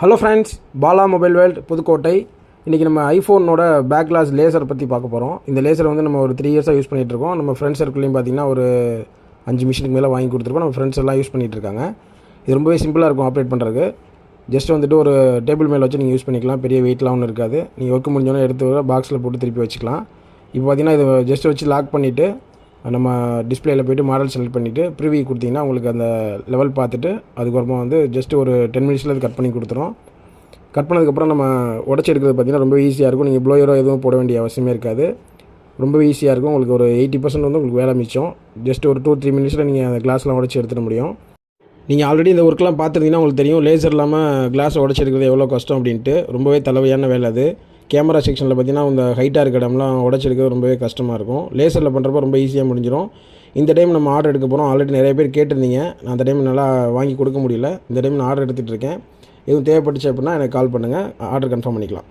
Hello friends, Bala mobile world Pudukkottai. இன்றைக்கி நம்ம ஐஃபோனோட back class laser பற்றி பார்க்க போகிறோம். இந்த லேசர் வந்து நம்ம ஒரு 3 இயர்ஸாக யூஸ் பண்ணிகிட்ருக்கோம். நம்ம ஃப்ரெண்ட்ஸ் சர்க்கிள்லையும் பார்த்திங்கன்னா ஒரு 5 மிஷினுக்கு மேலே வாங்கி கொடுத்துருக்கோம். நம்ம ஃப்ரெண்ட்ஸ் எல்லாம் யூஸ் பண்ணிகிட்ருக்காங்க. இது ரொம்பவே சிம்பிளாக இருக்கும் ஆப்ரேட் பண்ணுறதுக்கு. ஜஸ்ட் வந்துட்டு ஒரு டேபிள் மேலே வச்சு நீங்கள் யூஸ் பண்ணிக்கலாம். பெரிய வெயிட்லாம் ஒன்றும் இருக்காது. நீங்கள் ஒர்க் முடிஞ்சோன்னே எடுத்து பாக்ஸில் போட்டு திருப்பி வச்சுக்கலாம். இப்போ பார்த்திங்கன்னா இது ஜஸ்ட் வச்சு லாக் பண்ணிவிட்டு நம்ம டிஸ்பிளேயில் போய்ட்டு மாடல் செலக்ட் பண்ணிவிட்டு ப்ரிவியூ கொடுத்திங்கன்னா உங்களுக்கு அந்த லெவல் பார்த்துட்டு அதுக்கப்புறமா வந்து ஜஸ்ட் ஒரு 10 மினிட்ஸில் அது கட் பண்ணி கொடுத்துரும். கட் பண்ணதுக்கப்புறம் நம்ம உடச்சி எடுக்கிறது பார்த்திங்கன்னா ரொம்ப ஈஸியாக இருக்கும். நீங்கள் ப்ளோயரோ எதுவும் போட வேண்டிய அவசியமே இருக்காது. ரொம்ப ஈஸியாக இருக்கும். உங்களுக்கு ஒரு 80% வந்து உங்களுக்கு வேலை மிச்சம். ஜஸ்ட் ஒரு 2-3 மினிட்ஸில் நீங்கள் அந்த கிளாஸ்லாம் உடச்சி எடுத்துட முடியும். நீங்கள் ஆல்ரெடி இந்த ஒர்க்லாம் பார்த்துருந்தீங்கன்னா உங்களுக்கு தெரியும், லேசர் இல்லாமல் கிளாஸை உடச்சி எடுக்கிறது எவ்வளோ கஷ்டம் அப்படின்ட்டு. ரொம்பவே தலைவையான வேலை அது. கேமரா செக்ஷனில் பார்த்திங்கன்னா இந்த ஹைட்டாக இருக்க இடம்லாம் உடச்சி எடுக்கிறது ரொம்பவே கஷ்டமாக இருக்கும். லேசரில் பண்ணுறப்ப ரொம்ப ஈஸியாக முடிஞ்சிடும். இந்த டைம் நம்ம ஆர்டர் எடுக்க போகிறோம். ஆல்ரெடி நிறைய பேர் கேட்டிருந்தீங்க. நான் அந்த டைம் நல்லா வாங்கி கொடுக்க முடியல. இந்த டைம் நான் ஆர்டர் எடுத்துகிட்டு இருக்கேன். எதுவும் தேவைப்பட்டுச்சு அப்படின்னா எனக்கு கால் பண்ணுங்கள், ஆர்டர் கன்ஃபார்ம் பண்ணிக்கலாம்.